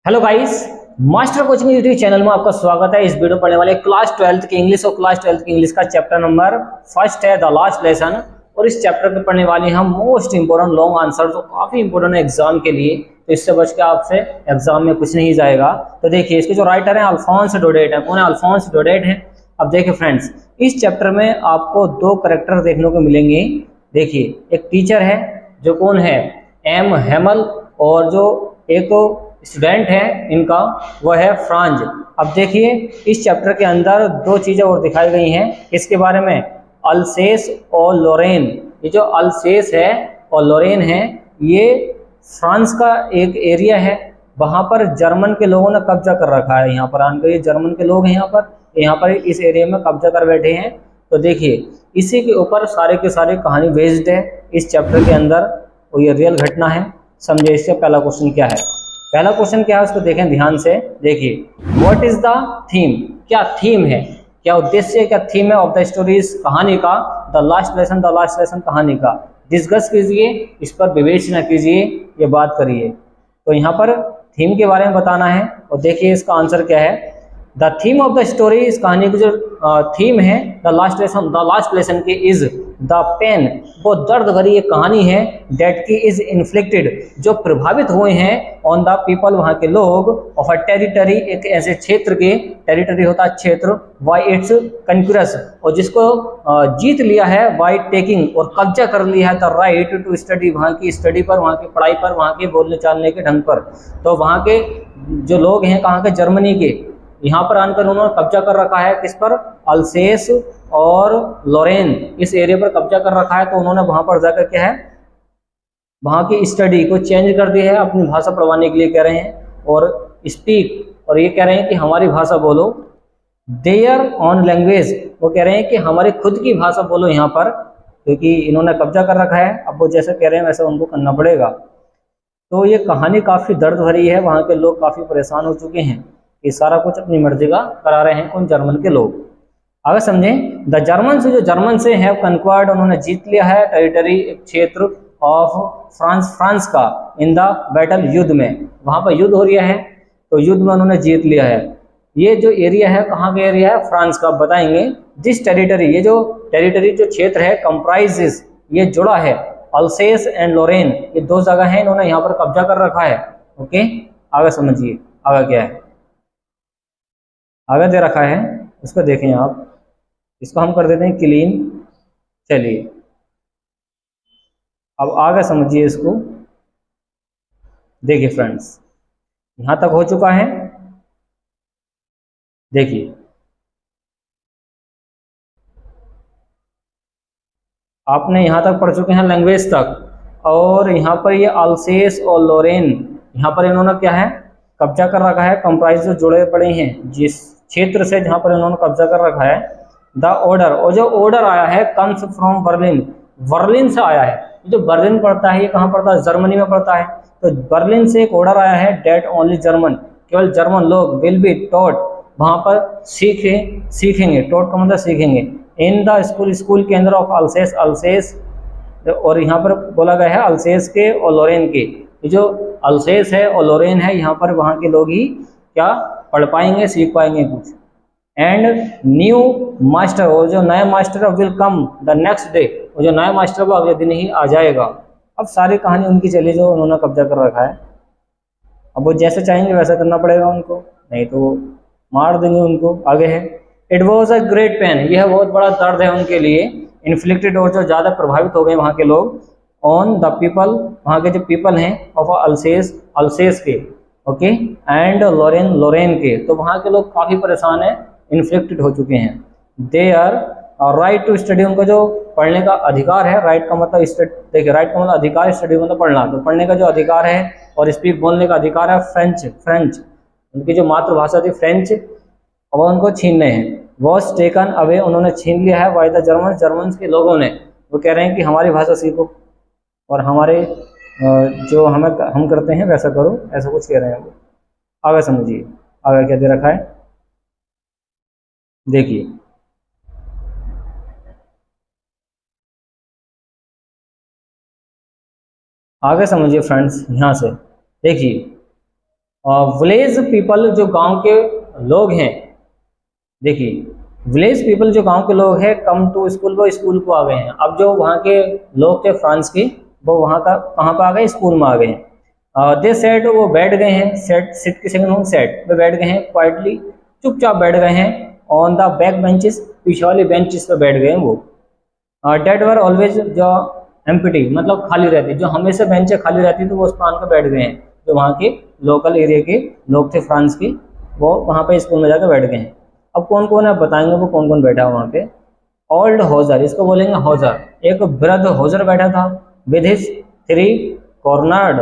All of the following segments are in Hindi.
Hello guys, master coaching YouTube channel में आपका स्वागत है। इस वीडियो पढ़ने वाले क्लास 12th की इंग्लिश और क्लास 12th की इंग्लिश का चैप्टर नंबर फर्स्ट है द लास्ट लेसन। और इस चैप्टर में पढ़ने वाली हम मोस्ट इंपोर्टेंट लॉन्ग आंसर जो काफी इंपोर्टेंट है एग्जाम के लिए, तो इससे बच के आपसे एग्जाम में कुछ नहीं जाएगा। तो देखिए, इसके जो राइटर हैं अल्फोंस डोडेट है। कौन है? अल्फोंस डोडेट है। अब देखिए फ्रेंड्स, इस चैप्टर में आपको दो करेक्टर देखने को मिलेंगे। देखिए, एक टीचर है जो कौन है, एम हेमल, और जो एक स्टूडेंट है इनका वह है फ्रांज। अब देखिए, इस चैप्टर के अंदर दो चीजें और दिखाई गई हैं। इसके बारे में अल्सेस और लोरेन। ये जो अल्सेस है और लोरेन है, ये फ्रांस का एक एरिया है। वहां पर जर्मन के लोगों ने कब्जा कर रखा है। यहाँ पर आकर ये जर्मन के लोग हैं, यहाँ पर इस एरिया में कब्जा कर बैठे हैं। तो देखिए, इसी के ऊपर सारे के सारे कहानी बेस्ड है इस चैप्टर के अंदर, और ये रियल घटना है। समझे। इससे पहला क्वेश्चन क्या है? पहला क्वेश्चन क्या है उसको देखें ध्यान से। देखिए, व्हाट इज द थीम? क्या थीम है, क्या उद्देश्य है, क्या थीम है ऑफ द स्टोरीज, कहानी का। द लास्ट लेसन कहानी का डिस्कस कीजिए, इस पर विवेचना कीजिए, ये बात करिए। तो यहाँ पर थीम के बारे में बताना है, और देखिए इसका आंसर क्या है। The theme of the story, इस कहानी की जो थीम है द लास्ट लेसन की, इज द पेन, वो दर्द भरी एक कहानी है, डेट की इज इन्फ्लिक्टेड, जो प्रभावित हुए हैं, ऑन द पीपल, वहाँ के लोग, ऑफ अ टेरिटरी, एक ऐसे क्षेत्र के, टेरिटरी होता है क्षेत्र, बाय इट्स कंक्यूरस, और जिसको जीत लिया है, बाय टेकिंग, और कब्जा कर लिया है, द राइट टू स्टडी, वहाँ की स्टडी पर, वहाँ की पढ़ाई पर, वहाँ के बोलने चालने के ढंग पर। तो वहाँ के जो लोग हैं, कहाँ के, जर्मनी के, यहाँ पर आकर उन्होंने कब्जा कर रखा है। किस पर? अल्सेस और लोरेन, इस एरिया पर कब्जा कर रखा है। तो उन्होंने वहां पर जाकर क्या है, वहां की स्टडी को चेंज कर दिया है, अपनी भाषा पढ़वाने के लिए कह रहे हैं, और स्पीक, और ये कह रहे हैं कि हमारी भाषा बोलो, देयर ऑन लैंग्वेज, वो कह रहे हैं कि हमारी खुद की भाषा बोलो यहाँ पर, क्योंकि इन्होंने कब्जा कर रखा है। अब वो जैसे कह रहे हैं वैसे उनको करना पड़ेगा। तो ये कहानी काफ़ी दर्द भरी है। वहाँ के लोग काफ़ी परेशान हो चुके हैं कि सारा कुछ अपनी मर्जी का करा रहे हैं, कौन? जर्मन के लोग। अगर समझें, द जर्मन से, जो जर्मन से हैव कन्क्वायर्ड, उन्होंने जीत लिया है, टेरिटरी, एक क्षेत्र, ऑफ फ्रांस का, इन द बैटल, युद्ध में, वहाँ पर युद्ध हो रहा है, तो युद्ध में उन्होंने जीत लिया है। ये जो एरिया है, कहाँ का एरिया है? फ्रांस का। बताएंगे दिस टेरिटरी, ये जो टेरिटरी, जो क्षेत्र है, कंप्राइजेस, ये जुड़ा है, अल्सेस एंड लोरेन, ये दो जगह है, इन्होंने यहाँ पर कब्जा कर रखा है। ओके, आगे समझिए, आगे क्या है, आगे दे रखा है, उसको देखें आप। इसको हम कर देते हैं क्लीन। चलिए, अब आगे समझिए इसको। देखिए फ्रेंड्स, यहां तक हो चुका है। देखिए, आपने यहां तक पढ़ चुके हैं लैंग्वेज तक, और यहाँ पर ये अल्सेस और लोरेन, यहाँ पर इन्होंने क्या है, कब्जा कर रखा है। कंप्राइज जो जुड़े पड़े हैं जिस क्षेत्र से, जहाँ पर इन्होंने कब्जा कर रखा है। द ऑर्डर, और जो ऑर्डर आया है, कम्स फ्रॉम बर्लिन, बर्लिन से आया है। जो बर्लिन पड़ता है, ये कहाँ पड़ता है? जर्मनी में पड़ता है। तो बर्लिन से एक ऑर्डर आया है, डेट ओनली जर्मन, केवल जर्मन लोग, विल बी टॉट, वहाँ पर सीखेंगे, टॉट का मतलब सीखेंगे, इन द स्कूल, स्कूल के अंदर, ऑफ अल्सेस, अल्सेस, और यहाँ पर बोला गया है अल्सेस के और लोरेन के। ये जो अल्सेस है और लोरेन है, यहाँ पर वहाँ के लोग ही क्या पढ़ पाएंगे, सीख पाएंगे कुछ। एंड न्यू मास्टर, और जो नया master will come the next day, और जो नया मास्टर वो अगले दिन ही आ जाएगा। अब सारी कहानी उनकी चली जो उन्होंने कब्जा कर रखा है। अब वो जैसे चाहेंगे वैसा करना पड़ेगा उनको, नहीं तो मार देंगे उनको। आगे है, it was a great pen, यह बहुत बड़ा दर्द है उनके लिए, इन्फ्लिक्टेड, और जो ज़्यादा प्रभावित हो गए वहाँ के लोग, ऑन द पीपल, वहाँ के जो पीपल हैं, ऑफ अल्सेस, अल्सेस के, ओके, एंड लोरेन, लोरेन के। तो वहाँ के लोग काफ़ी परेशान हैं, इन्फ्लिक्टेड हो चुके हैं। They are right to study, उनका जो पढ़ने का अधिकार है, राइट का मतलब देखिए, राइट का मतलब अधिकार, स्टडी मतलब पढ़ना, तो पढ़ने का जो अधिकार है, और स्पीक, बोलने का अधिकार है, फ्रेंच, उनकी जो मातृभाषा थी फ्रेंच, अब उनको छीनने हैं। वॉज टेकन अवे, उन्होंने छीन लिया है, बाय द जर्मन, जर्मन के लोगों ने। वो कह रहे हैं कि हमारी भाषा सीखो, और हमारे जो हम करते हैं वैसा करो, ऐसा कुछ कह रहे हैं वो। आगे समझिए, आगे क्या दे रखा है, देखिए। आगे समझिए फ्रेंड्स, यहाँ से देखिए, विलेज पीपल जो गांव के लोग हैं, देखिए विलेज पीपल जो गांव के लोग हैं, कम टू स्कूल, वो स्कूल को आ गए हैं। अब जो वहाँ के लोग थे फ्रांस के, वो वहाँ का कहाँ पे आ गए, स्कूल में आ गए हैं। दे सेट, वो बैठ गए हैं, सेट सिट की सेकंड फॉर्म सेट, वे बैठ गए हैं, क्वाइटली चुपचाप बैठ गए हैं, ऑन द बैक बेंचेस, पीछे वाले बेंचेस पे बैठ गए हैं वो। डेट वर ऑलवेज, जो एम्प्टी मतलब खाली रहती, जो हमेशा बेंचें खाली रहती तो वो उस पर आकर बैठ गए हैं। जो वहाँ के लोकल एरिया के लोग थे फ्रांस के, वो वहाँ पे स्कूल में जाकर बैठ गए हैं। अब कौन कौन है बताएंगे, वो कौन कौन बैठा है वहाँ पे। ओल्ड होजर, इसको बोलेंगे होजर, एक वृद्ध होजर बैठा था, विद हिज 3 कॉर्नर्ड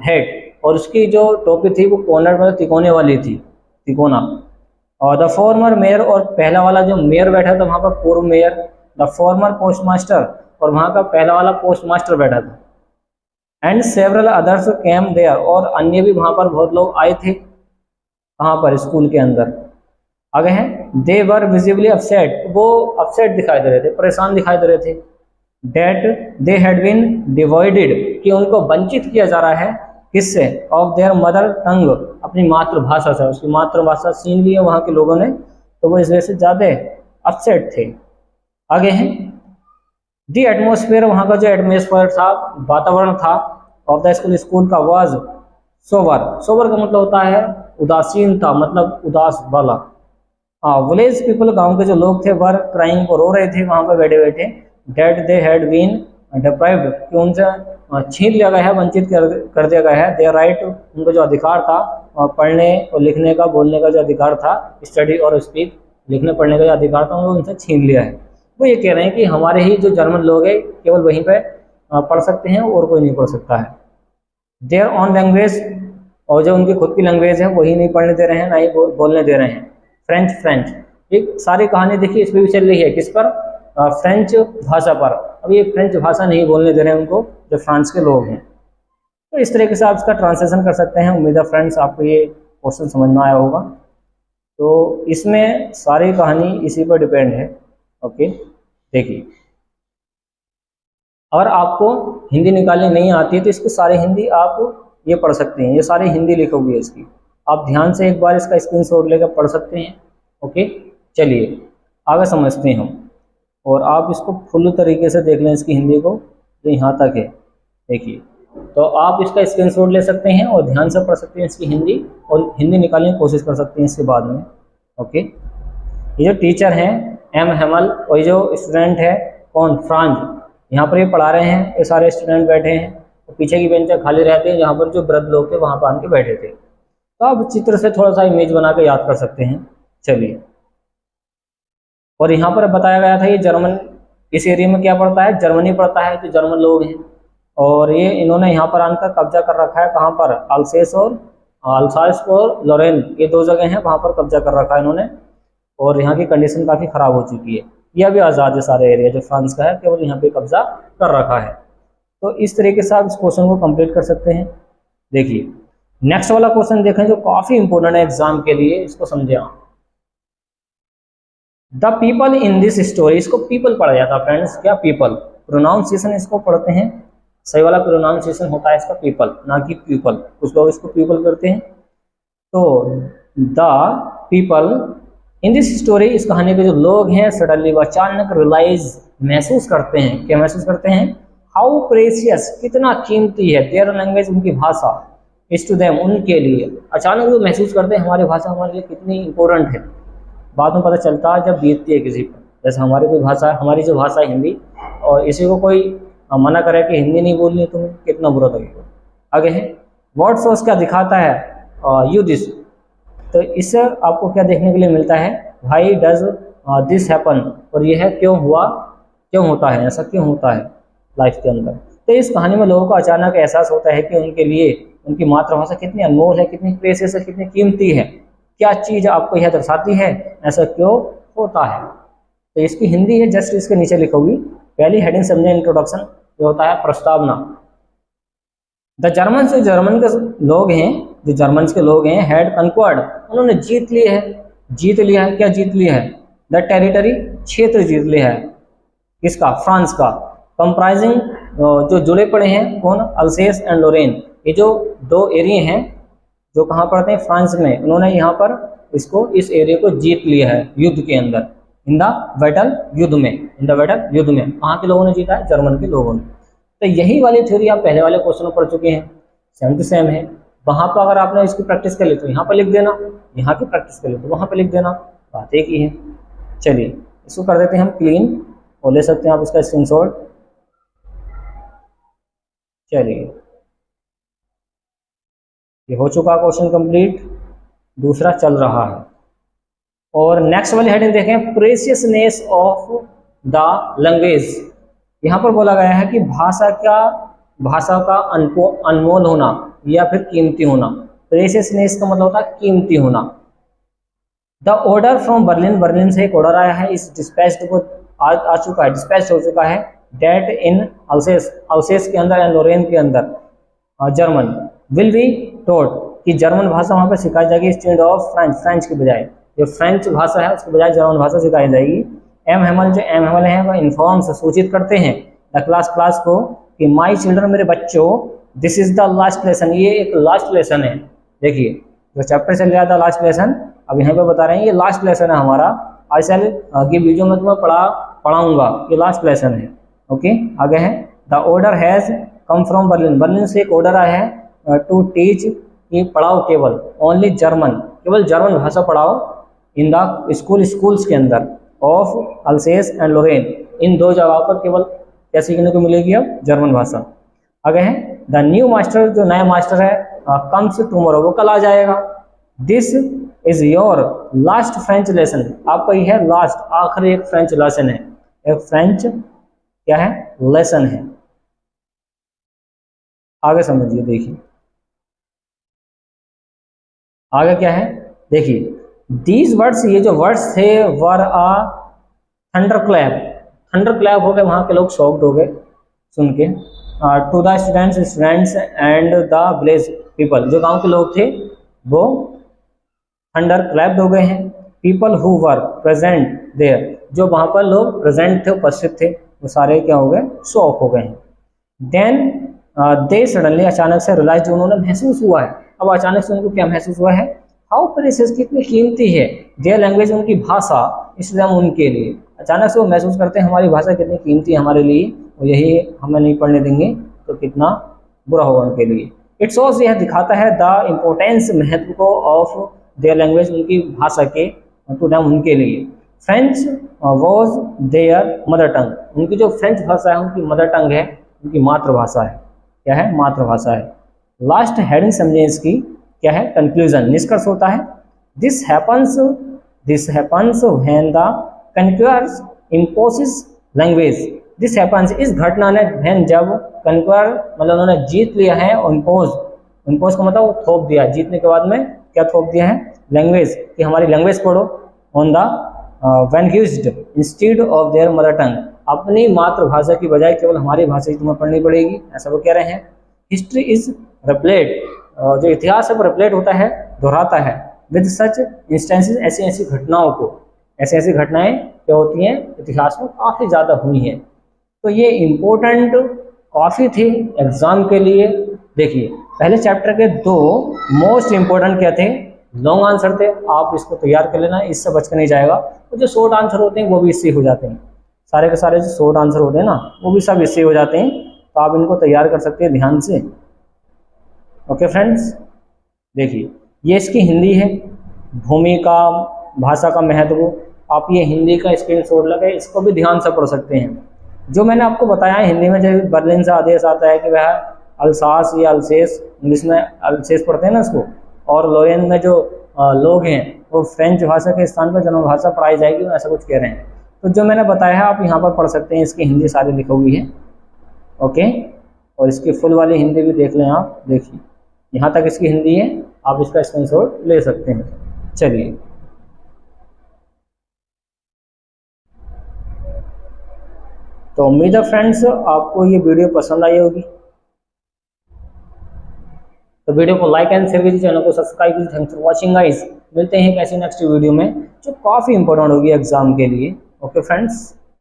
हेड, और उसकी जो टोपी थी वो कॉर्नर मतलब तिकोने वाली थी, तिकोना। और द फॉर्मर मेयर, और पहला वाला जो मेयर बैठा था वहाँ पर पूर्व mayor. The former postmaster, और वहाँ का पहला वाला पोस्ट मास्टर बैठा था। And several others came there, और अन्य भी वहाँ पर बहुत लोग आए थे, कहाँ पर, स्कूल के अंदर। आगे हैं, दे वर विजिबली अपसेट, वो अपसेट दिखाई दे रहे थे, परेशान दिखाई दे रहे थे। That they had been divided, कि उनको वंचित किया जा रहा है, किससे, ऑफ देयर मदर टंग, अपनी मातृभाषा से, उसकी मातृभाषा छीन ली है वहाँ के लोगों ने, तो वो इस वजह से ज़्यादा अपसेट थे। आगे हैं, दी एटमोसफेयर, वहाँ का जो एटमोसफेयर था, वातावरण था, ऑफ द स्कूल, स्कूल का, वाज सोबर, सोबर का मतलब होता है उदासीनता, मतलब उदास वाला। विलेज पीपल, गांव के जो लोग थे, वर क्राइंग, को रो रहे थे वहाँ पर बैठे बैठे। That they had been deprived, कि उनसे छीन लिया गया है, वंचित कर दिया गया है। देयर राइट, उनका जो अधिकार था पढ़ने और लिखने का, बोलने का जो अधिकार था, स्टडी और स्पीक, लिखने पढ़ने का जो अधिकार था, उनको उनसे छीन लिया है। वो ये कह रहे हैं कि हमारे ही जो जर्मन लोग हैं केवल वहीं पे पढ़ सकते हैं और कोई नहीं पढ़ सकता है। देयर ऑन लैंग्वेज, और जो उनकी खुद की लैंग्वेज है वही नहीं पढ़ने दे रहे हैं, ना ही बोलने दे रहे हैं। फ्रेंच, फ्रेंच, एक सारी कहानी देखिए इस पर भी चल रही है, किस पर, फ्रेंच भाषा पर। अब ये फ्रेंच भाषा नहीं बोलने दे रहे हैं उनको, जो फ्रांस के लोग हैं। तो इस तरीके से आप इसका ट्रांसलेशन कर सकते हैं। उम्मीद है फ्रेंड्स आपको ये क्वेश्चन समझ में आया होगा। तो इसमें सारी कहानी इसी पर डिपेंड है। ओके, देखिए अगर आपको हिंदी निकालनी नहीं आती है तो इसकी सारी हिंदी आप ये पढ़ सकते हैं, ये सारी हिंदी लिखी हुई है इसकी, आप ध्यान से एक बार इसका स्क्रीनशॉट लेकर पढ़ सकते हैं। ओके, चलिए आगे समझते हैं हम, और आप इसको फुल तरीके से देख लें इसकी हिंदी को, जो यहाँ तक है। देखिए, तो आप इसका स्क्रीनशॉट ले सकते हैं और ध्यान से पढ़ सकते हैं इसकी हिंदी, और हिंदी निकालने की कोशिश कर सकते हैं इसके बाद में। ओके, ये जो टीचर हैं एम हेमल, और ये जो स्टूडेंट है कौन, फ्रांज, यहाँ पर ये पढ़ा रहे हैं, ये सारे स्टूडेंट बैठे हैं, तो पीछे की बेंचें खाली रहती हैं, जहाँ पर जो वृद्ध लोग थे वहाँ पर आके बैठे थे। तो आप चित्र से थोड़ा सा इमेज बना के याद कर सकते हैं। चलिए, और यहाँ पर बताया गया था ये जर्मन, इस एरिया में क्या पड़ता है, जर्मनी पड़ता है, जो जर्मन लोग हैं। और ये इन्होंने यहाँ पर आकर कब्जा कर रखा है, कहाँ पर, अल्सेस और लोरेन, ये 2 जगह हैं, वहाँ पर कब्जा कर रखा है इन्होंने। और यहाँ की कंडीशन काफ़ी ख़राब हो चुकी है। यह भी आज़ाद है सारे एरिया जो फ्रांस का है, केवल यहाँ पे कब्जा कर रखा है। तो इस तरीके से आप इस क्वेश्चन को कंप्लीट कर सकते हैं। देखिए नेक्स्ट वाला क्वेश्चन देखें जो काफ़ी इंपॉर्टेंट है एग्जाम के लिए, इसको समझे आप। The people in this story, इसको पीपल पढ़ा जाता है फ्रेंड्स, क्या पीपल, प्रोनाउंसिएशन इसको पढ़ते हैं, सही वाला प्रोनाउंसिएशन होता है इसका पीपल, ना कि पीपल, कुछ लोग इसको पीपल करते हैं। तो the people in this story, इस कहानी के जो लोग हैं, सडनली वो अचानक रियलाइज, महसूस करते हैं, क्या महसूस करते हैं, हाउ प्रेशियस, कितना कीमती है, देयर लैंग्वेज, उनकी भाषा, इज टू देम, उनके लिए। अचानक वो महसूस करते हैं हमारी भाषा हमारे लिए कितनी इंपॉर्टेंट है। बाद में पता चलता है जब बीतती है किसी पर, जैसे हमारी कोई भाषा, हमारी जो भाषा है हिंदी, और इसी को कोई मना करे कि हिंदी नहीं बोलनी तुम्हें, कितना बुरा लगेगा। आगे है, वर्ड सोर्स क्या दिखाता है, यू दिस, तो इससे आपको क्या देखने के लिए मिलता है, व्हाई डज दिस हैपन, और यह है क्यों हुआ, क्यों होता है, ऐसा क्यों होता है लाइफ के अंदर। तो इस कहानी में लोगों को अचानक एहसास होता है कि उनके लिए उनकी मातृभाषा कितनी अनमोल है, कितनी प्रेशियस है, कितनी कीमती है, क्या चीज़ आपको यह दर्शाती है, ऐसा क्यों होता है। तो इसकी हिंदी है जस्ट इसके नीचे लिखी हुई, पहली हेडिंग समझे, इंट्रोडक्शन, ये होता है प्रस्तावना। द जर्मन से, जर्मन के लोग हैं, जो जर्मन्स के लोग हैं, हैड कन्क्वर्ड, उन्होंने जीत ली है, जीत लिया है, क्या जीत लिया है, द टेरिटरी, क्षेत्र जीत लिया है, किसका, फ्रांस का, कंप्राइजिंग जो जुड़े पड़े हैं कौन, अल्सेस एंड लोरेन, ये जो 2 एरिया हैं जो कहाँ पड़ते हैं, फ्रांस में। उन्होंने यहाँ पर इसको, इस एरिया को जीत लिया है युद्ध के अंदर, इन द बैटल, युद्ध में, इन द बैटल, युद्ध में। कहाँ के लोगों ने जीता है, जर्मन के लोगों ने। तो यही वाली थ्योरी आप पहले वाले क्वेश्चन में पढ़ चुके हैं, सेम टू सेम है। वहाँ पर अगर आपने इसकी प्रैक्टिस कर ली तो यहाँ पर लिख देना, यहाँ की प्रैक्टिस कर ली तो वहाँ पर लिख देना, बात एक ही है। चलिए इसको कर देते हैं हम क्लीन, और ले सकते हैं आप इसका स्क्रीनशॉट। चलिए ये हो चुका क्वेश्चन कंप्लीट, दूसरा चल रहा है। और नेक्स्ट वाली हेडिंग देखें, प्रेशियसनेस ऑफ द लैंग्वेज। यहाँ पर बोला गया है कि भाषा का अनमोल होना या फिर कीमती होना। प्रेशियसनेस का मतलब होता है कीमती होना। The order from Berlin, Berlin से एक ऑर्डर आया है, इस डिस्पैच्ड को आ चुका है, डिस्पैच हो चुका है। डेट इन अल्सेस, अल्सेस के अंदर एंड लोरेन के अंदर जर्मन, विल बी टॉट कि जर्मन भाषा वहाँ पर सिखाई जाएगी इंस्टेड ऑफ फ्रेंच, फ्रेंच के बजाय। जो फ्रेंच भाषा है उसके बजाय जर्मन भाषा सिखाई जाएगी। एम हेमल, जो एम हेमल है वह इन्फॉर्म्स, सूचित करते हैं द क्लास को कि माई चिल्ड्रन, मेरे बच्चों, this is the last lesson, ये एक लास्ट लेसन है। देखिए जो चैप्टर चल रहा था लास्ट लेसन, अब यहाँ पे बता रहे हैं ये लास्ट लेसन है हमारा। आई शैल गिव वीडियो में तुम्हें पढ़ाऊंगा, ये लास्ट लेसन है। ओके आगे है, the order has come from Berlin, Berlin से एक ऑर्डर आया है टू टीच, ये पढ़ाओ केवल ओनली जर्मन, केवल जर्मन भाषा पढ़ाओ इन द स्कूल्स के अंदर ऑफ अल्सेस एंड लोरेन, इन दो जगहों पर केवल क्या सीखने को मिलेगी अब, जर्मन भाषा। आगे है, द न्यू मास्टर, जो नया मास्टर है कम्स टुमारो, वो कल आ जाएगा। This is your last French lesson, आपका ये है लास्ट, आखिरी एक फ्रेंच लेसन है, एक फ्रेंच क्या है, लेसन है। आगे समझिए, देखिए आगे क्या है, देखिए दीज वर्ड्स, ये जो वर्ड्स थे, वर अ थंडर क्लैप, थंडर क्लैप हो गए, वहाँ के लोग शॉक्ड हो गए सुन के। To the students and the village people, जो गांव के लोग थे वो थंडर क्लैप्ड हो गए हैं। People who were present there, जो वहाँ पर लोग प्रेजेंट थे, उपस्थित थे, वो सारे क्या हो गए, शॉक हो गए हैं। देन दे सडनली, अचानक से, रियलाइज, उन्होंने महसूस हुआ है, अब अचानक से उनको क्या महसूस हुआ है, हाउ प्रेशियस, कितनी कीमती है, देयर लैंग्वेज, उनकी भाषा, इसलिए हम उनके लिए, अचानक से वो महसूस करते हैं हमारी भाषा कितनी कीमती है हमारे लिए, और यही हमें नहीं पढ़ने देंगे तो कितना बुरा होगा उनके लिए। इट शोज, यह दिखाता है द इम्पोर्टेंस, महत्व को, ऑफ देयर लैंग्वेज, उनकी भाषा के, टू देम, उनके लिए। फ्रेंच वॉज देयर मदर टंग, उनकी जो फ्रेंच भाषा है उनकी मदर टंग है, उनकी मातृभाषा है, क्या है, मातृभाषा है। लास्ट हेडिंग समझें इसकी, क्या है, कंक्लूजन, निष्कर्ष होता है। This happens when the conquerors imposes language, this happens, इस घटना ने, व्हेन, जब, कन्क्यूअर मतलब उन्होंने जीत लिया है, और इम्पोज का मतलब वो थोप दिया, जीतने के बाद में क्या थोप दिया है, लैंग्वेज, कि हमारी लैंग्वेज पढ़ो, on the vanquished instead of their mother tongue, अपनी मातृभाषा की बजाय केवल हमारी भाषा ही तुम्हें पढ़नी पड़ेगी, ऐसा वो कह रहे हैं। हिस्ट्री इज रिप्लेट, जो इतिहास है वो रिप्लेट होता है, दोहराता है, विद सच इंस्टेंसेस, ऐसी ऐसी घटनाओं को, ऐसी ऐसी घटनाएं क्या होती हैं इतिहास में, काफ़ी ज़्यादा हुई हैं। तो ये इम्पोर्टेंट काफ़ी थी एग्जाम के लिए। देखिए पहले चैप्टर के दो मोस्ट इम्पोर्टेंट क्या थे, लॉन्ग आंसर थे, आप इसको तैयार कर लेना, इससे बच कर नहीं जाएगा। तो जो शॉर्ट आंसर होते हैं वो भी इससे हो जाते हैं, सारे के सारे जो शॉर्ट आंसर होते हैं ना वो भी सब इससे हो जाते हैं, तो आप इनको तैयार कर सकते हैं ध्यान से। ओके फ्रेंड्स, देखिए ये इसकी हिंदी है, भूमिका, भाषा का महत्व, आप ये हिंदी का स्क्रीनशॉट लगे, इसको भी ध्यान से पढ़ सकते हैं। जो मैंने आपको बताया हिंदी में, जब बर्लिन से आदेश आता है कि वह अल्सास या अल्सेस, इंग्लिश में अल्सेस पढ़ते हैं ना इसको, और लोरेन में जो लोग हैं वो फ्रेंच भाषा के स्थान पर जर्मन भाषा पढ़ाई जाएगी, ऐसा कुछ कह रहे हैं। तो जो मैंने बताया है आप यहाँ पर पढ़ सकते हैं, इसकी हिंदी सारी लिखी हुई है। ओके, और इसकी फुल वाली हिंदी भी देख लें आप, देखिए यहाँ तक इसकी हिंदी है, आप इसका स्क्रीनशॉट ले सकते हैं। चलिए तो उम्मीद है फ्रेंड्स आपको ये वीडियो पसंद आई होगी, तो वीडियो को लाइक एंड शेयर कीजिए, चैनल को सब्सक्राइब कीजिए। थैंक्स फॉर वॉचिंग गाइस, मिलते हैं एक ऐसी नेक्स्ट वीडियो में जो काफ़ी इंपॉर्टेंट होगी एग्जाम के लिए। Okay friends.